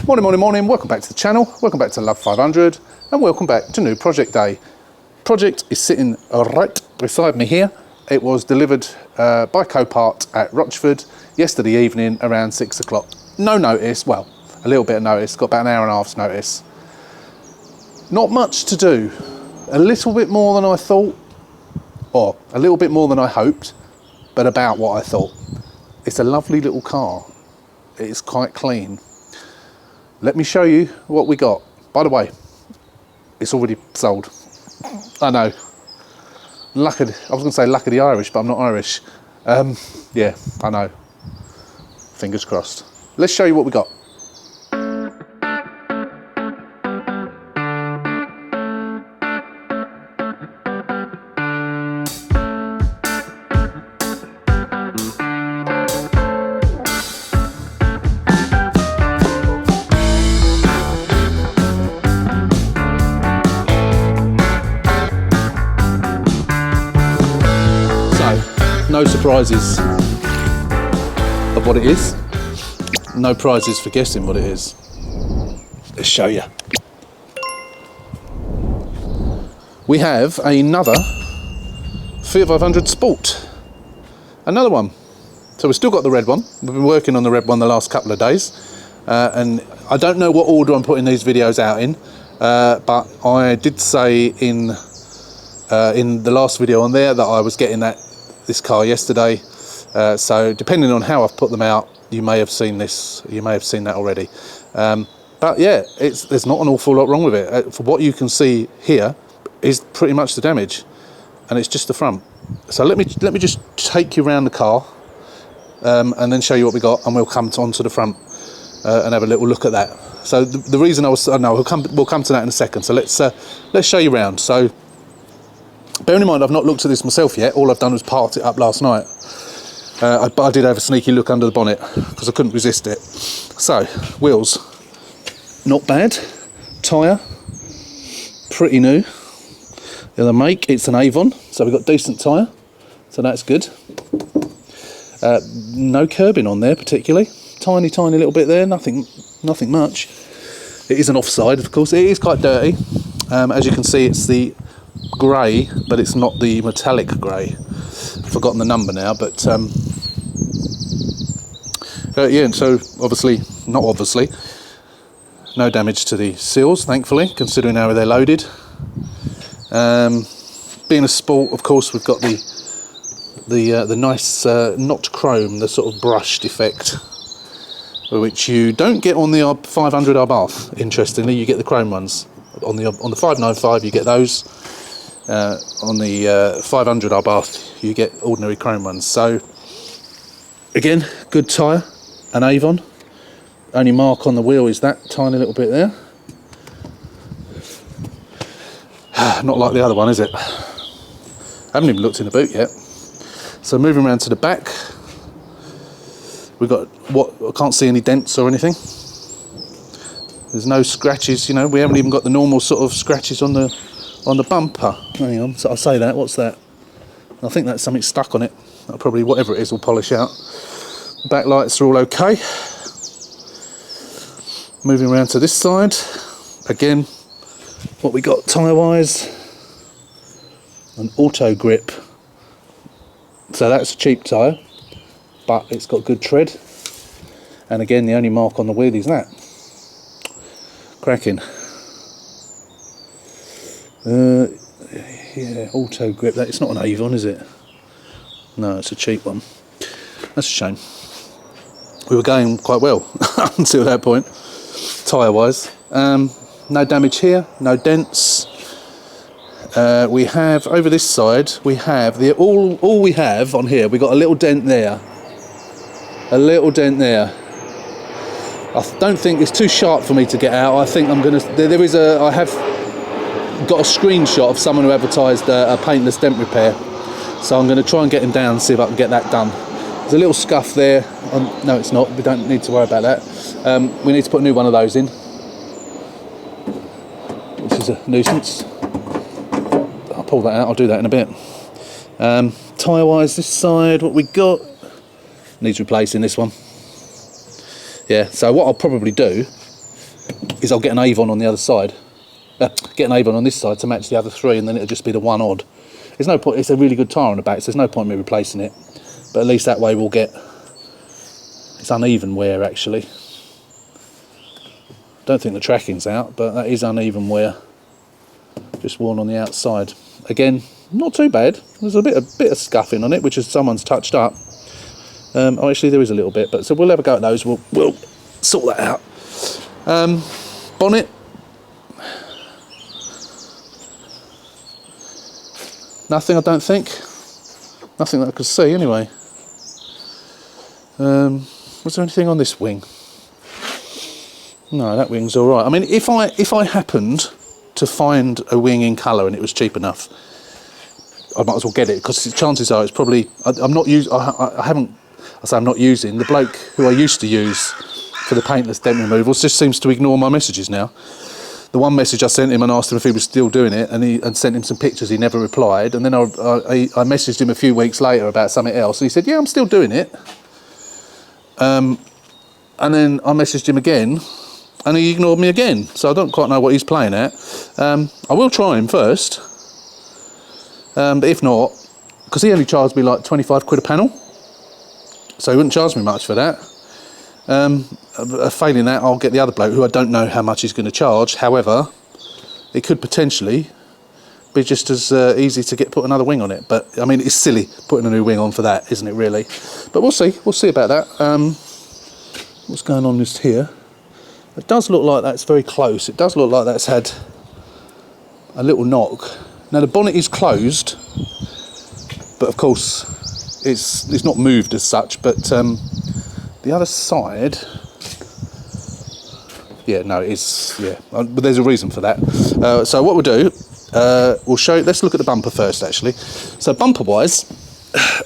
Morning, welcome back to the channel, welcome back to Love 500 and welcome back to New Project Day. Project is sitting right beside me here. It was delivered by Copart at Rochford yesterday evening around 6 o'clock. No notice, well, a little bit of notice, got about an hour and a half's notice. Not much to do, a little bit more than I thought, or a little bit more than I hoped, but about what I thought. It's a lovely little car, it's quite clean. Let me show you what we got. By the way, it's already sold. I know. Luck of, I was going to say luck of the Irish, but I'm not Irish. Yeah, I know. Fingers crossed. Let's show you what we got. No surprises of what it is. No prizes for guessing what it is. Let's show you. We have another Fiat 500 Sport. Another one. So we've still got the red one. We've been working on the red one the last couple of days. And I don't know what order I'm putting these videos out in. But I did say in the last video on there that I was getting this car yesterday, so depending on how I've put them out, you may have seen this, you may have seen that already. But yeah, there's not an awful lot wrong with it. For what you can see here is pretty much the damage, and it's just the front. So let me just take you around the car and then show you what we got, and we'll come onto the front and have a little look at that. So the reason I was no, we'll come to that in a second. So let's show you around. So bearing in mind I've not looked at this myself yet, all I've done was parked it up last night. But I did have a sneaky look under the bonnet because I couldn't resist it. So, wheels, not bad. Tyre, pretty new. The other make, it's an Avon, so we've got decent tyre, so that's good. No curbing on there particularly. Tiny little bit there, nothing much. It is an offside, of course. It is quite dirty. As you can see, it's the grey, but it's not the metallic grey. I've forgotten the number now, but yeah, so not obviously, no damage to the seals, thankfully, considering how they're loaded. Being a Sport, of course, we've got the nice not chrome, the sort of brushed effect, which you don't get on the 500 Abarth. Interestingly, you get the chrome ones. On the 595, you get those. On the 500 Abarth, you get ordinary chrome ones. So again, good tyre, an Avon. Only mark on the wheel is that tiny little bit there. Not like the other one, is it? Haven't even looked in the boot yet. So moving around to the back, we've got I can't see any dents or anything. There's no scratches, you know. We haven't even got the normal sort of scratches on the bumper. Hang on, so I'll say that. What's that? I think that's something stuck on it. That'll probably, whatever it is, will polish out. Back lights are all okay. Moving around to this side. Again, what we got tyre-wise, an auto grip. So that's a cheap tyre, but it's got good tread. And again, the only mark on the wheel is that. Cracking. Yeah, auto grip. It's not an Avon, is it? No, it's a cheap one. That's a shame. We were going quite well until that point, tyre-wise. No damage here, no dents. We have over this side. We have all we have on here. We got a little dent there. A little dent there. I don't think it's too sharp for me to get out. I think I'm gonna. I have got a screenshot of someone who advertised a paintless dent repair, so I'm going to try and get him down and see if I can get that done. There's a little scuff there. No, it's not. We don't need to worry about that. We need to put a new one of those in, which is a nuisance. I'll pull that out. I'll do that in a bit. Tyre wise, this side, what we got needs replacing. This one. Yeah. So what I'll probably do is I'll get an Avon on the other side. Get an Avon on this side to match the other 3, and then it'll just be the one odd. There's no point. It's a really good tyre on the back, so there's no point in me replacing it. But at least that way we'll get... It's uneven wear, actually. Don't think the tracking's out, but that is uneven wear. Just worn on the outside. Again, not too bad. There's a bit of scuffing on it, which is someone's touched up. Oh, actually, there is a little bit, but so we'll have a go at those. We'll sort that out. Bonnet. Nothing, I don't think. Nothing that I could see, anyway. Was there anything on this wing? No, that wing's all right. I mean, if I happened to find a wing in colour and it was cheap enough, I might as well get it, because chances are it's probably... I'm not using the bloke who I used to use for the paintless dent removals just seems to ignore my messages now. The one message I sent him and asked him if he was still doing it, and sent him some pictures, he never replied. And then I messaged him a few weeks later about something else, and he said, yeah, I'm still doing it. And then I messaged him again, and he ignored me again. So I don't quite know what he's playing at. I will try him first. But if not, because he only charged me like 25 quid a panel, so he wouldn't charge me much for that. Failing that, I'll get the other bloke, who I don't know how much he's going to charge. However, it could potentially be just as easy to put another wing on it. But I mean, it's silly putting a new wing on for that, isn't it, really? But we'll see about that. What's going on just here? It does look like that's very close. It does look like that's had a little knock. Now the bonnet is closed, but of course it's not moved as such. But the other side, yeah, no, it's, yeah. But there's a reason for that. So what we'll do, we'll show. Let's look at the bumper first, actually. So bumper-wise,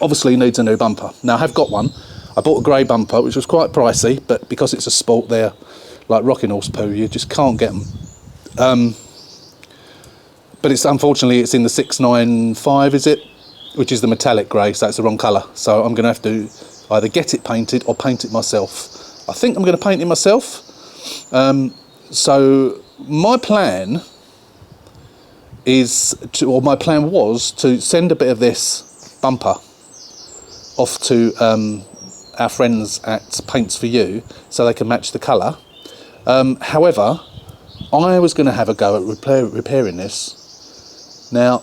obviously needs a new bumper. Now I have got one. I bought a grey bumper, which was quite pricey, but because it's a sport, they're like rocking horse poo. You just can't get them. But it's unfortunately it's in the 695, is it? Which is the metallic grey, so that's the wrong colour. So I'm going to have to either get it painted or paint it myself. I think I'm going to paint it myself. So my plan my plan was to send a bit of this bumper off to our friends at Paints for You so they can match the colour. However, I was going to have a go at repairing this. Now,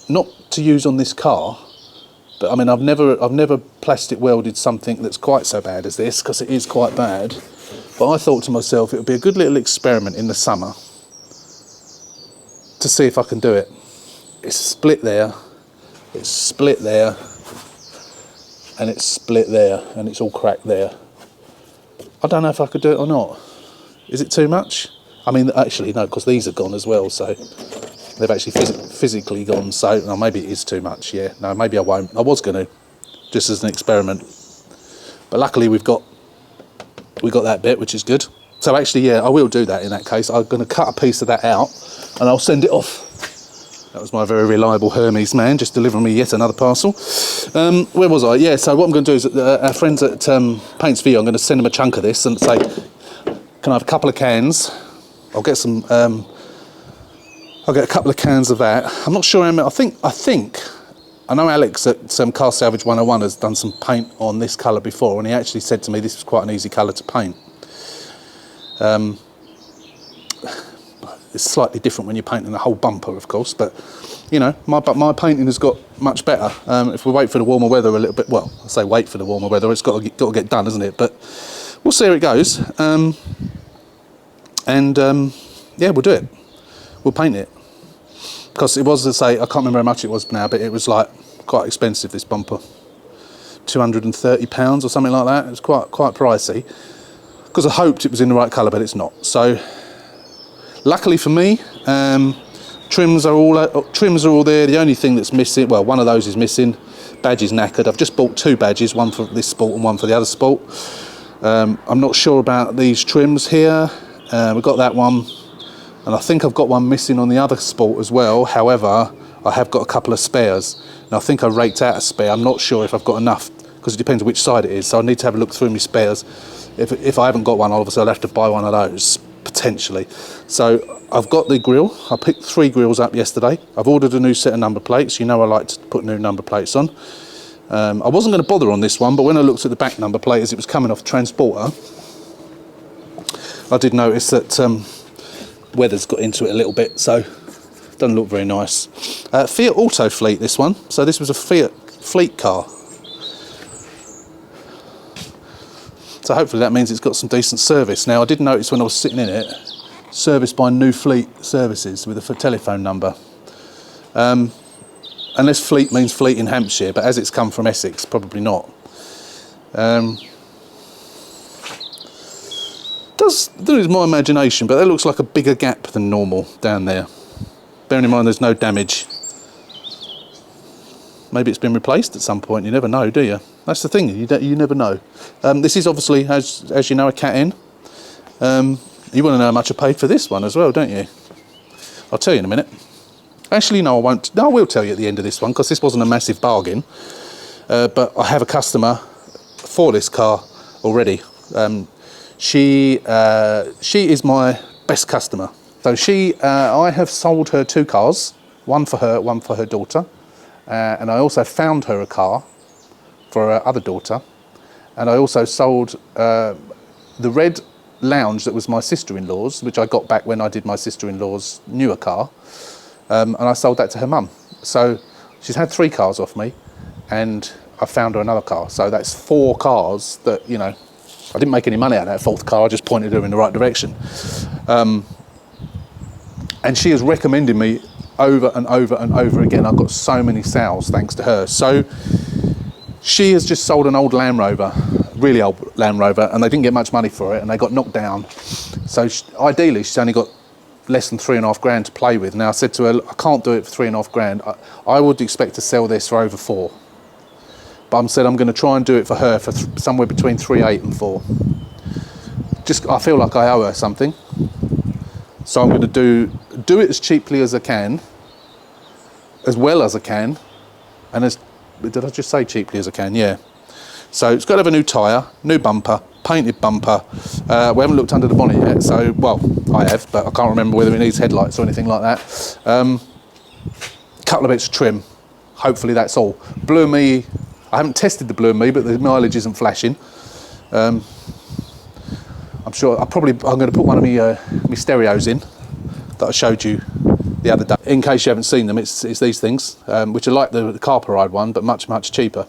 not to use on this car, but I mean, I've never plastic welded something that's quite so bad as this, because it is quite bad. But I thought to myself, it would be a good little experiment in the summer to see if I can do it. It's split there, it's split there, and it's split there, and it's all cracked there. I don't know if I could do it or not. Is it too much? I mean, actually, no, because these are gone as well, so they've actually physically gone, so no, maybe it is too much, yeah. No, maybe I won't. I was going to, just as an experiment. But luckily we got that bit, which is good. So actually, yeah, I will do that in that case. I'm going to cut a piece of that out, and I'll send it off. That was my very reliable Hermes man, just delivering me yet another parcel. Where was I? Yeah, so what I'm going to do is, our friends at Paints for You, I'm going to send them a chunk of this and say, can I have a couple of cans? I'll get some... I'll get a couple of cans of that. I'm not sure how many. I know Alex at Car Salvage 101 has done some paint on this colour before, and he actually said to me this was quite an easy colour to paint. It's slightly different when you're painting the whole bumper, of course, but you know, my painting has got much better. If we wait for the warmer weather a little bit, well, I say wait for the warmer weather, it's got to get done, isn't it? But we'll see how it goes. Yeah, we'll do it. We'll paint it. Because it was, to say, I can't remember how much it was now, but it was like quite expensive, this bumper. £230 or something like that. It was quite pricey. Because I hoped it was in the right colour, but it's not. So, luckily for me, trims are all there. The only thing that's missing, well, one of those is missing. Badge is knackered. I've just bought 2 badges, one for this sport and one for the other sport. I'm not sure about these trims here. We've got that one. And I think I've got one missing on the other sport as well. However, I have got a couple of spares. And I think I raked out a spare. I'm not sure if I've got enough, because it depends on which side it is. So I need to have a look through my spares. If I haven't got one, obviously I'll have to buy one of those. potentially. So I've got the grill. I picked 3 grills up yesterday. I've ordered a new set of number plates. You know I like to put new number plates on. I wasn't going to bother on this one, but when I looked at the back number plate as it was coming off transporter, I did notice that weather's got into it a little bit, so it doesn't look very nice. Fiat Auto Fleet, this one. So this was a Fiat Fleet car. So hopefully that means it's got some decent service. Now I did notice when I was sitting in it, serviced by New Fleet Services with a telephone number. Unless Fleet means Fleet in Hampshire, but as it's come from Essex, probably not. There is my imagination, but that looks like a bigger gap than normal down there. Bearing in mind there's no damage. Maybe it's been replaced at some point, you never know, do you? That's the thing, you never know. This is obviously, as you know, a cat-in. You want to know how much I paid for this one as well, don't you? I'll tell you in a minute. Actually, no, I won't. No, I will tell you at the end of this one, because this wasn't a massive bargain. But I have a customer for this car already. She is my best customer. So I have sold her 2 cars, one for her daughter. And I also found her a car for her other daughter. And I also sold the red Lounge that was my sister-in-law's, which I got back when I did my sister-in-law's newer car. And I sold that to her mum. So she's had 3 cars off me, and I found her another car. So that's 4 cars that, you know, I didn't make any money out of that 4th car, I just pointed her in the right direction. And she has recommended me over and over and over again. I've got so many sales thanks to her. So she has just sold an old Land Rover, really old Land Rover, and they didn't get much money for it, and they got knocked down. So ideally, she's only got less than 3.5 grand to play with. Now I said to her, I can't do it for 3.5 grand. I would expect to sell this for over 4. But I said I'm going to try and do it for her for somewhere between 3.8 and 4. I feel like I owe her something. So I'm going to do it as cheaply as I can, as well as I can, and did I just say cheaply as I can? Yeah. So it's got to have a new tyre, new bumper, painted bumper. We haven't looked under the bonnet yet, so, well, I have, but I can't remember whether it needs headlights or anything like that. Couple of bits of trim. Hopefully that's all. Blue Me, I haven't tested the Blue Me, but the mileage isn't flashing. I'm sure I'm going to put one of my stereos in that I showed you the other day. In case you haven't seen them, it's these things, which are like the Copart one, but much, much cheaper.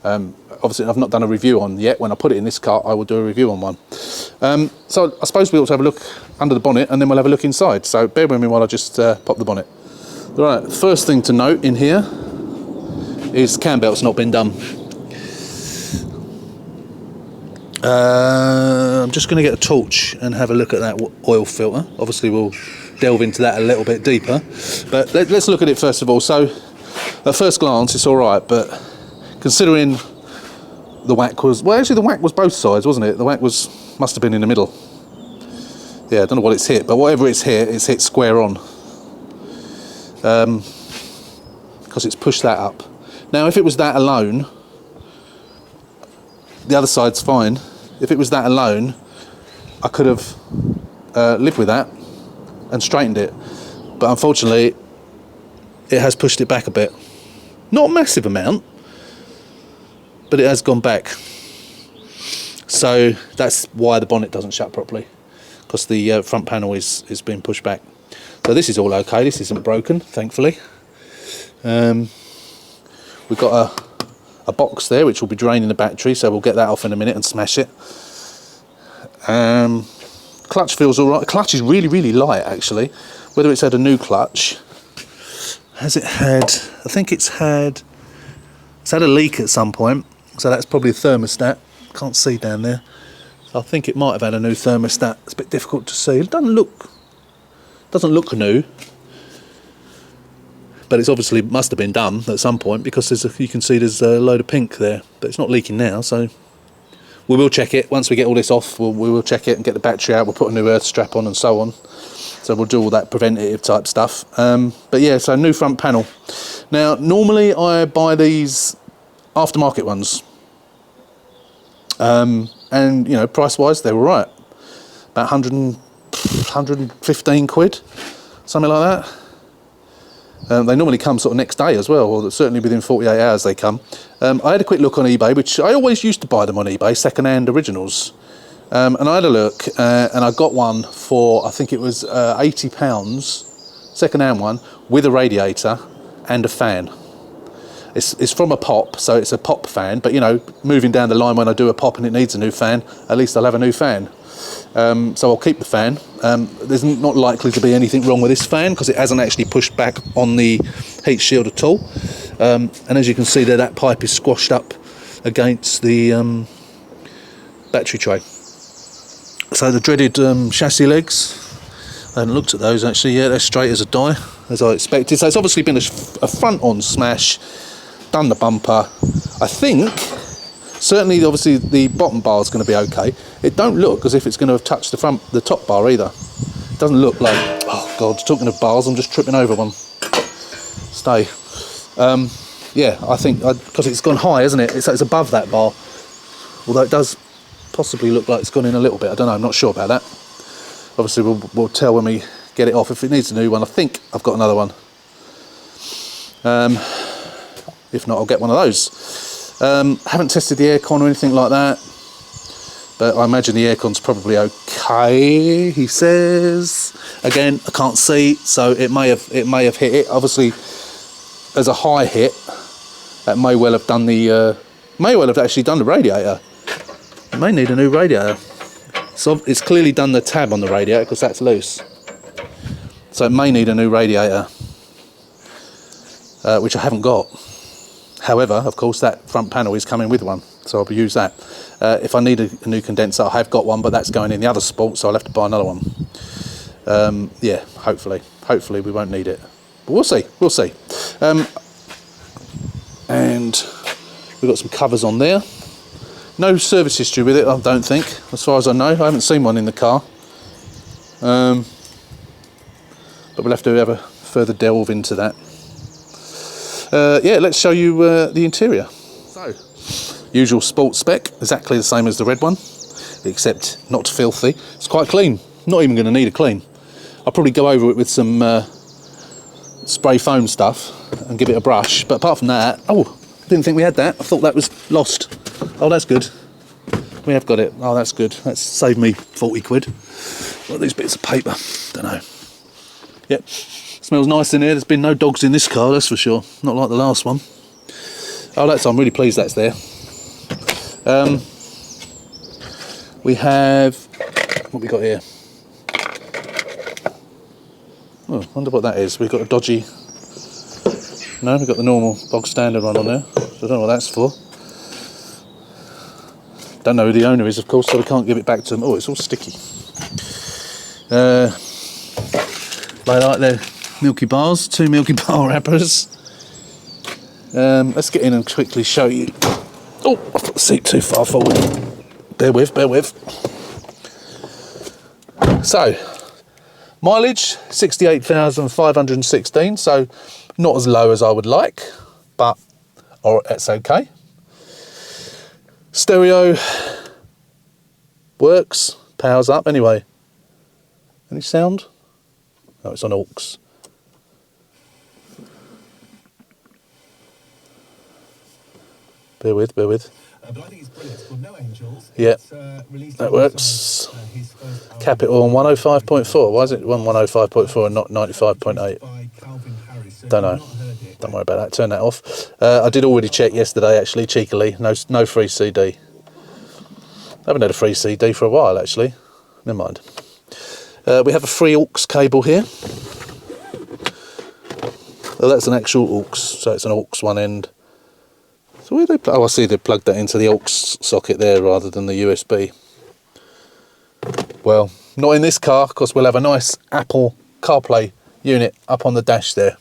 Obviously, I've not done a review on yet. When I put it in this car, I will do a review on one. So I suppose we ought to have a look under the bonnet, and then we'll have a look inside. So bear with me while I just pop the bonnet. Right, first thing to note in here is cam belt's not been done. I'm just going to get a torch and have a look at that oil filter. Obviously we'll delve into that a little bit deeper, but let's look at it first of all. So at first glance it's alright, but considering the whack was, well actually the whack was both sides, wasn't it? The whack must have been in the middle. Yeah, I don't know what it's hit, but whatever it's hit square on, because it's pushed that up. Now if it was that alone, the other side's fine. If it was that alone, I could have lived with that and straightened it. But unfortunately, it has pushed it back a bit. Not a massive amount, but it has gone back. So that's why the bonnet doesn't shut properly, because the front panel is being pushed back. So this is all okay. This isn't broken, thankfully. We've got a box there which will be draining the battery, so we'll get that off in a minute and smash it. Clutch feels all right. Clutch is really, really light actually. Whether it's had a new clutch, has it had? I think it's had a leak at some point, so that's probably a thermostat. Can't see down there. So I think it might have had a new thermostat. It's a bit difficult to see. It doesn't look new. But it's obviously must have been done at some point, because you can see there's a load of pink there, but it's not leaking now. So we will check it once we get all this off. We will check it and get the battery out. We'll put a new earth strap on and so on. So we'll do all that preventative type stuff. But yeah, so new front panel. Now normally I buy these aftermarket ones, and you know, price wise they're all right. About 100 115 quid, something like that. They normally come sort of next day as well, or certainly within 48 hours they come. I had a quick look on eBay, which I always used to buy them on eBay, second-hand originals. And I had a look, and I got one for, I think it was £80, second-hand one, with a radiator and a fan. It's from a pop, so it's a pop fan, but you know, moving down the line when I do a pop and it needs a new fan, at least I'll have a new fan. So I'll keep the fan. There's not likely to be anything wrong with this fan because it hasn't actually pushed back on the heat shield at all. And as you can see there, that pipe is squashed up against the battery tray. So the dreaded chassis legs, I hadn't looked at those actually yet. They're straight as a die, as I expected. So it's obviously been a front-on smash, done the bumper. I think certainly, obviously, the bottom bar is going to be okay. It don't look as if it's going to have touched the top bar either. It doesn't look like, oh God, talking of bars, I'm just tripping over one. Stay. Yeah, I think, because it's gone high, isn't it? It's above that bar. Although it does possibly look like it's gone in a little bit. I don't know, I'm not sure about that. Obviously, we'll tell when we get it off. If it needs a new one, I think I've got another one. If not, I'll get one of those. Haven't tested the aircon or anything like that, but I imagine the aircon's probably okay. He says, again, I can't see, so it may have hit it. Obviously, as a high hit, that may well have done the actually done the radiator. It may need a new radiator. So it's clearly done the tab on the radiator because that's loose. So it may need a new radiator, which I haven't got. However, of course, that front panel is coming with one, so I'll use that. If I need a new condenser, I have got one, but that's going in the other Sport, so I'll have to buy another one. Yeah, hopefully we won't need it, but we'll see. And we've got some covers on there. No service history with it, I don't think, as far as I know. I haven't seen one in the car, but we'll have to have a further delve into that. Yeah, let's show you the interior. So, usual Sport spec, exactly the same as the red one, except not filthy. It's quite clean, not even going to need a clean. I'll probably go over it with some spray foam stuff and give it a brush, but apart from that, oh, didn't think we had that. I thought that was lost. Oh, that's good. We have got it. Oh, that's good. That's saved me 40 quid. What are these bits of paper? Don't know. Yep. Smells nice in here. There's been no dogs in this car, that's for sure. Not like the last one. Oh, I'm really pleased that's there. We have, what we got here? Oh, I wonder what that is. We've got a dodgy, no, we've got the normal bog standard one on there. So I don't know what that's for. Don't know who the owner is, of course, so we can't give it back to them. Oh, it's all sticky. They like their Milky Bars, 2 Milky Bar wrappers. Let's get in and quickly show you. Oh, I've got the seat too far forward. Bear with. So, mileage 68,516, so not as low as I would like, but it's okay. Stereo works, powers up anyway. Any sound? No, it's on aux. Bear with. But I think it's brilliant. It's called No Angels. Yeah, Released that works. Cap it all on 105.4. Why is it 105.4 and not 95.8? Don't know. Don't worry about that. Turn that off. I did already check yesterday, actually, cheekily. No free CD. I haven't had a free CD for a while, actually. Never mind. We have a free aux cable here. Well, that's an actual aux, so it's an aux one end. So where they I see they plugged that into the aux socket there rather than the USB. Well, not in this car, because we'll have a nice Apple CarPlay unit up on the dash there.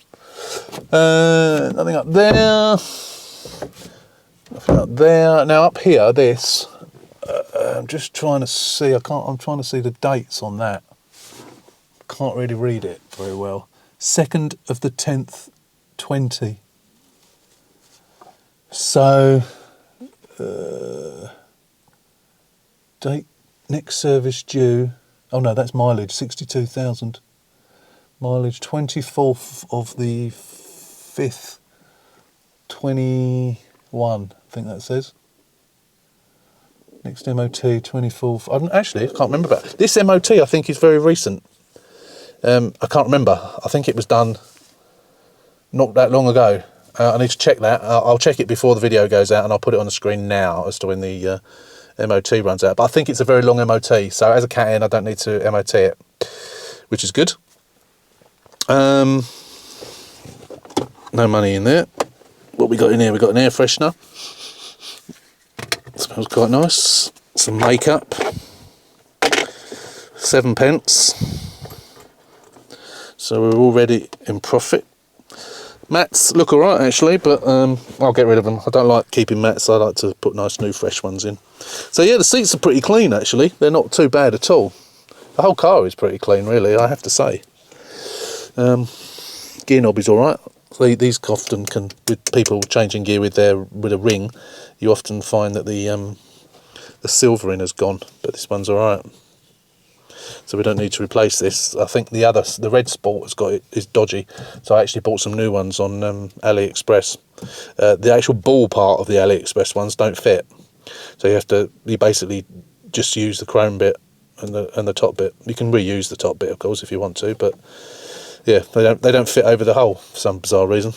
Nothing up there. Nothing up there. Now up here, this. I'm just trying to see. I'm trying to see the dates on that. Can't really read it very well. 2nd of the 10th, 20. So, date next service due Oh no, that's mileage, 62,000. Mileage 24th of the 5th, 21, I think that says. Next MOT, 24th. Actually, I can't remember about this MOT. I think is very recent. I can't remember. I think it was done not that long ago. I need to check that. I'll check it before the video goes out, and I'll put it on the screen now as to when the MOT runs out. But I think it's a very long MOT, so as a cat-in, I don't need to MOT it, which is good. No money in there. What we got in here? We got an air freshener. Smells quite nice. Some makeup. 7p. So we're already in profit. Mats look alright actually, but I'll get rid of them. I don't like keeping mats. I like to put nice new fresh ones in. So yeah, the seats are pretty clean actually. They're not too bad at all. The whole car is pretty clean really, I have to say. Gear knob is alright. These often can, with people changing gear with a ring, you often find that the silvering has gone, but this one's alright. So we don't need to replace this. I think the red Sport is dodgy, so I actually bought some new ones on AliExpress. The actual ball part of the AliExpress ones don't fit, so you basically just use the chrome bit and the top bit. You can reuse the top bit, of course, if you want to, but yeah, they don't fit over the hole for some bizarre reason.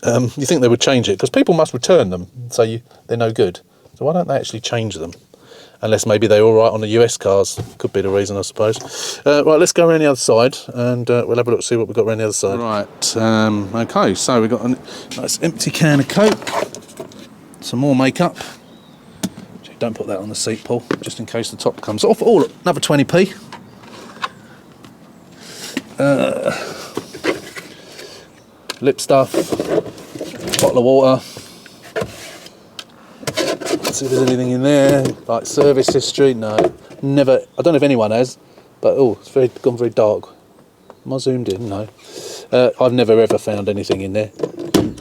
You think they would change it because people must return them, so they're no good. So why don't they actually change them? Unless maybe they're all right on the US cars. Could be the reason, I suppose. Right, let's go around the other side and we'll have a look, see what we've got around the other side. Right, okay, so we've got a nice empty can of Coke, some more makeup. Don't put that on the seat, Paul, just in case the top comes off. Oh, look, another 20p. Lip stuff, bottle of water. See if there's anything in there, like service history. No, never. I don't know if anyone has, but it's gone very dark. Am I zoomed in? No. I've never ever found anything in there.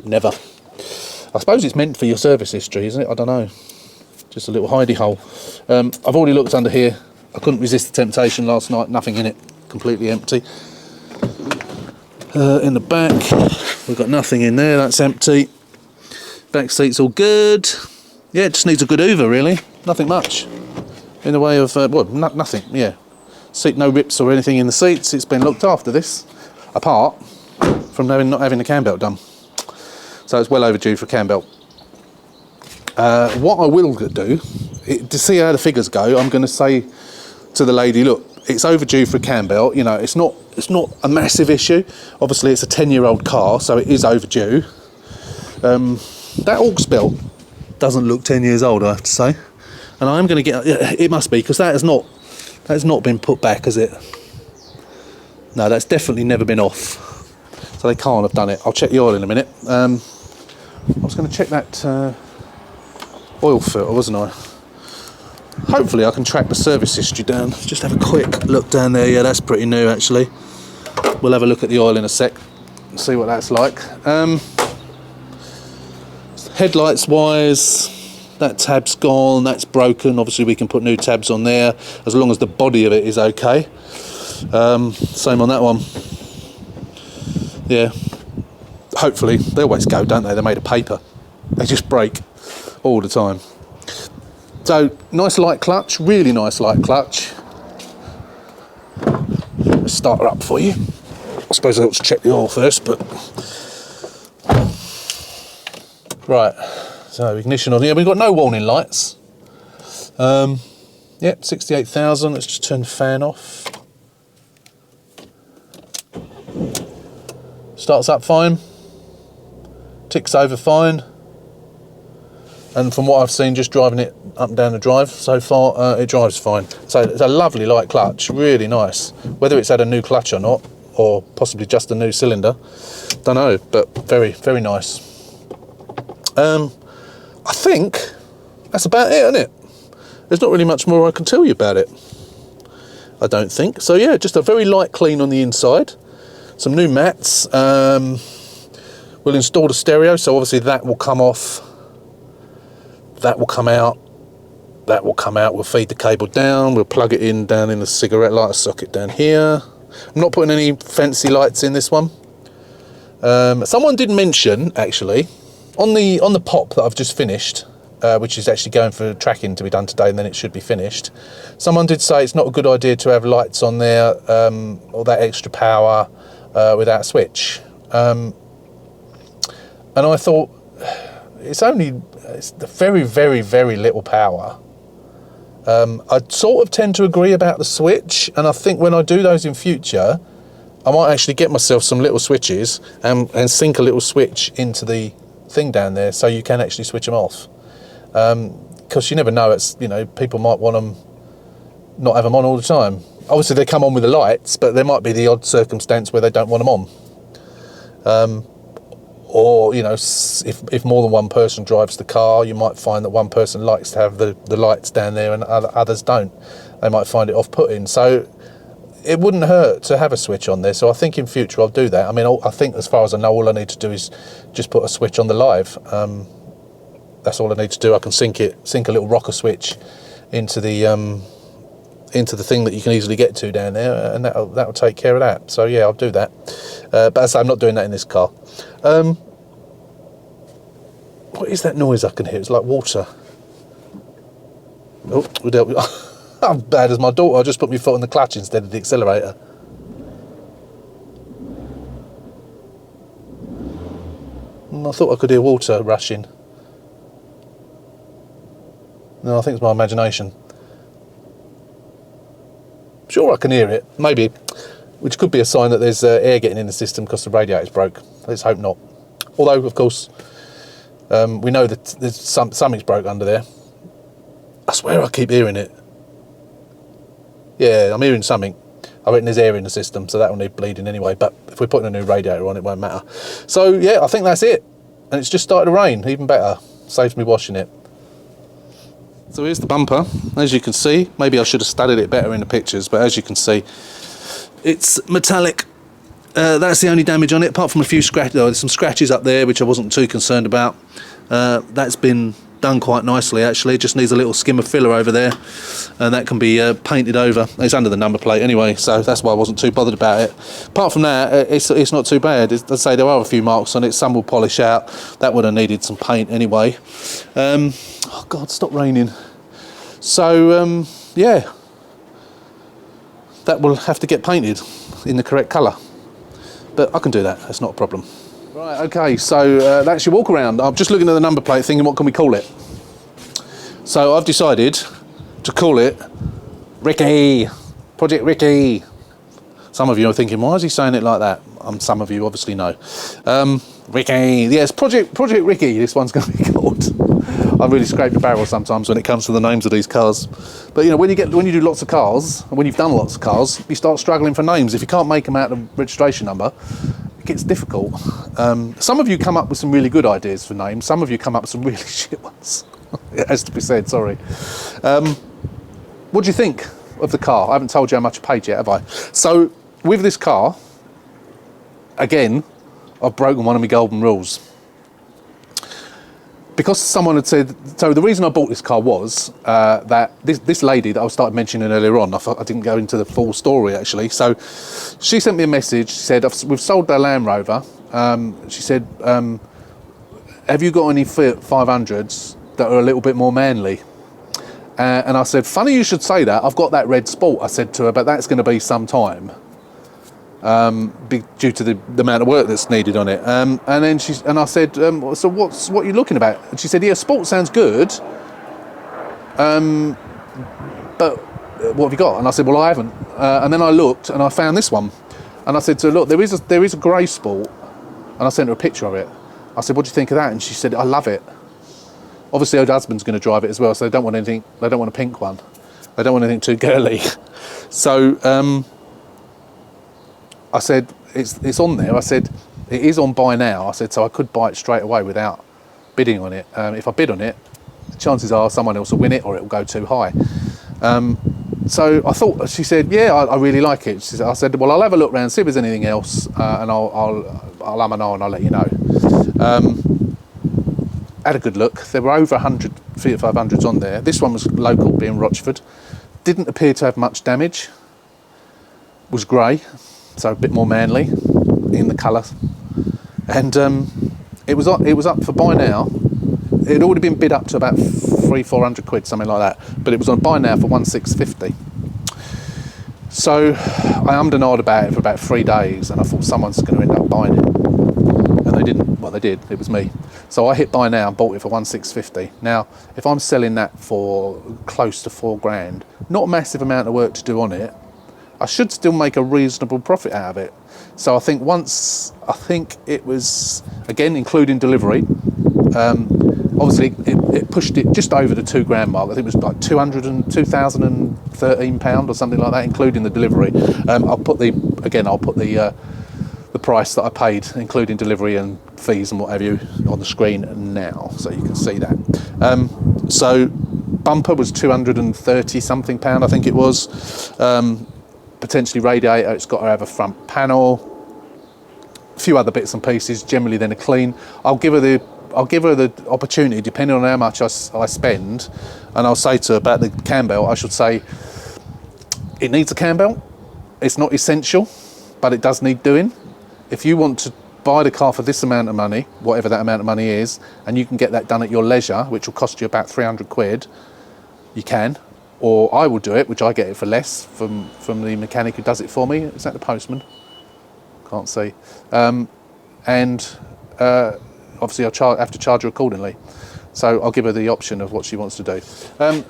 Never. I suppose it's meant for your service history, isn't it? I don't know. Just a little hidey hole. I've already looked under here. I couldn't resist the temptation last night. Nothing in it. Completely empty. In the back, we've got nothing in there. That's empty. Back seat's all good. Yeah, it just needs a good hoover, really. Nothing much in the way of, nothing, yeah. Seat, no rips or anything in the seats. It's been looked after, this, apart from not having the cam belt done. So it's well overdue for a cam belt. What I will do, to see how the figures go, I'm going to say to the lady, look, it's overdue for a cam belt. You know, it's not a massive issue. Obviously, it's a 10-year-old car, so it is overdue. That aux belt doesn't look 10 years old, I have to say, and I'm going to get it must be, because that has not been put back, has it? No, that's definitely never been off, so they can't have done it. I'll check the oil in a minute. I was going to check that oil filter, wasn't I? Hopefully I can track the service history down. Just have a quick look down there. Yeah, that's pretty new actually. We'll have a look at the oil in a sec and see what that's like. Headlights wise, that tab's gone, that's broken. Obviously we can put new tabs on there as long as the body of it is okay. Same on that one. Yeah, hopefully. They always go, don't they? They're made of paper. They just break all the time. So nice light clutch, really nice light clutch. Let's start her up for you. I suppose I ought to check the oil first, but right, so ignition on here. We've got no warning lights. Yep, 68,000. Let's just turn the fan off. Starts up fine. Ticks over fine. And from what I've seen, just driving it up and down the drive so far, it drives fine. So it's a lovely light clutch, really nice. Whether it's had a new clutch or not, or possibly just a new cylinder, don't know, but very, very nice. I think that's about it, isn't it? There's not really much more I can tell you about it, I don't think. So yeah, just a very light clean on the inside. Some new mats. We'll install the stereo, so obviously that will come off. That will come out. that will come out. We'll feed the cable down. We'll plug it in down in the cigarette lighter socket down here. I'm not putting any fancy lights in this one. Someone did mention, actually, on the pop that I've just finished, which is actually going for tracking to be done today, and then it should be finished. Someone did say it's not a good idea to have lights on there, or that extra power, without a switch. And I thought, it's very, very, very little power. I sort of tend to agree about the switch, and I think when I do those in future, I might actually get myself some little switches and sink a little switch into the thing down there so you can actually switch them off. Because you never know, people might want them, not have them on all the time. Obviously they come on with the lights, but there might be the odd circumstance where they don't want them on. Or, if more than one person drives the car, you might find that one person likes to have the lights down there and others don't. They might find it off-putting. So it wouldn't hurt to have a switch on there. So I think in future I'll do that. I mean, I think as far as I know, all I need to do is just put a switch on the live. That's all I need to do. I can sink a little rocker switch into the thing that you can easily get to down there, and that'll take care of that. So yeah, I'll do that. But as I say, I'm not doing that in this car. What is that noise I can hear? It's like water. Oh, we dealt with. I'm bad as my daughter. I just put my foot on the clutch instead of the accelerator. I thought I could hear water rushing. No, I think it's my imagination. Sure, I can hear it. Maybe. Which could be a sign that there's air getting in the system because the radiator's broke. Let's hope not. Although, of course, we know that there's something's broke under there. I swear I keep hearing it. Yeah, I'm hearing something. I reckon there's air in the system, so that will need bleeding anyway. But if we're putting a new radiator on, it won't matter. So, yeah, I think that's it. And it's just started to rain, even better. Saves me washing it. So here's the bumper. As you can see, maybe I should have studied it better in the pictures, but as you can see, it's metallic. That's the only damage on it, apart from a few scratches. There's some scratches up there, which I wasn't too concerned about. That's been done quite nicely, actually. It just needs a little skim of filler over there, and that can be painted over. It's under the number plate anyway, so that's why I wasn't too bothered about it. Apart from that, it's not too bad. As I say, there are a few marks on it. Some will polish out. That would have needed some paint anyway. Oh God, stop raining. So yeah, that will have to get painted in the correct colour, but I can do that. That's not a problem. Right, okay, so that's your walk around. I'm just looking at the number plate thinking, what can we call it? So I've decided to call it Ricky, Project Ricky. Some of you are thinking, why is he saying it like that? Some of you obviously know. Ricky, yes, Project Ricky, this one's going to be called. I really scrape the barrel sometimes when it comes to the names of these cars. But when you do lots of cars, and when you've done lots of cars, you start struggling for names. If you can't make them out of the registration number, it gets difficult. Some of you come up with some really good ideas for names. Some of you come up with some really shit ones. It has to be said, sorry. What do you think of the car? I haven't told you how much I paid yet, have I? So, with this car, again, I've broken one of my golden rules. Because someone had said, so the reason I bought this car was that this lady that I started mentioning earlier on, I didn't go into the full story actually. So she sent me a message. She said, we've sold our Land Rover. She said, have you got any Fiat 500s that are a little bit more manly? And I said, funny you should say that. I've got that red Sport, I said to her, but that's going to be some time. Due to the amount of work that's needed on it, and I said, so what are you looking about? And she said, yeah, Sport sounds good, but what have you got? And I said, well, I haven't. And then I looked and I found this one, and I said to her, look, there is a grey Sport, and I sent her a picture of it. I said, what do you think of that? And she said, I love it. Obviously, her husband's going to drive it as well, so they don't want anything. They don't want a pink one. They don't want anything too girly. So. I said, it's on there. I said, it is on buy now. I said, so I could buy it straight away without bidding on it. If I bid on it, chances are someone else will win it or it will go too high. So I thought, she said, yeah, I really like it. I said, well, I'll have a look around, see if there's anything else, and I'll have an eye and I'll let you know. had a good look. There were over 100 Fiat 500s on there. This one was local, being Rochford. Didn't appear to have much damage. Was grey, so a bit more manly in the colour. And it was up for buy now. It had already been bid up to about 300-400 quid, something like that. But it was on buy now for 1,650. So I ummed and ahed about it for about 3 days, and I thought someone's going to end up buying it. And they didn't. Well, they did. It was me. So I hit buy now and bought it for 1,650. Now, if I'm selling that for close to 4 grand, not a massive amount of work to do on it, I should still make a reasonable profit out of it. So I think it was, again, including delivery, obviously it pushed it just over the 2 grand mark. I think it was like £2,013 or something like that, including the delivery. I'll put the price that I paid, including delivery and fees and what have you, on the screen now, so you can see that. So bumper was 230 something pound, I think it was. Potentially radiator. It's got to have a front panel, a few other bits and pieces. Generally, then a clean. I'll give her the opportunity, depending on how much I spend, and I'll say to her about the cam belt. I should say it needs a cam belt. It's not essential, but it does need doing. If you want to buy the car for this amount of money, whatever that amount of money is, and you can get that done at your leisure, which will cost you about 300 quid, you can. Or I will do it, which I get it for less from the mechanic who does it for me. Is that the postman? Can't see. Obviously I'll have to charge her accordingly. So I'll give her the option of what she wants to do.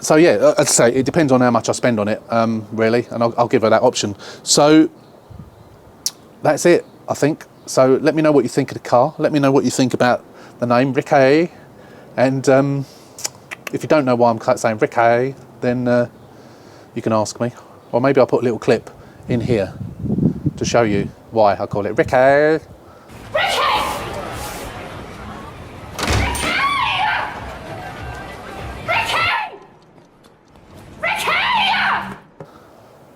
So yeah, as I say, it depends on how much I spend on it, really, and I'll give her that option. So that's it, I think. So let me know what you think of the car. Let me know what you think about the name, Ricky. And if you don't know why I'm saying Ricky, then you can ask me. Or maybe I'll put a little clip in here to show you why I call it Ricky. Ricky!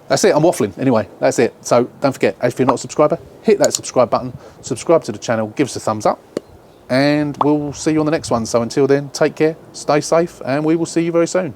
That's it, I'm waffling. Anyway, that's it. So don't forget, if you're not a subscriber, hit that subscribe button, subscribe to the channel, give us a thumbs up, and we'll see you on the next one. So until then, take care, stay safe, and we will see you very soon.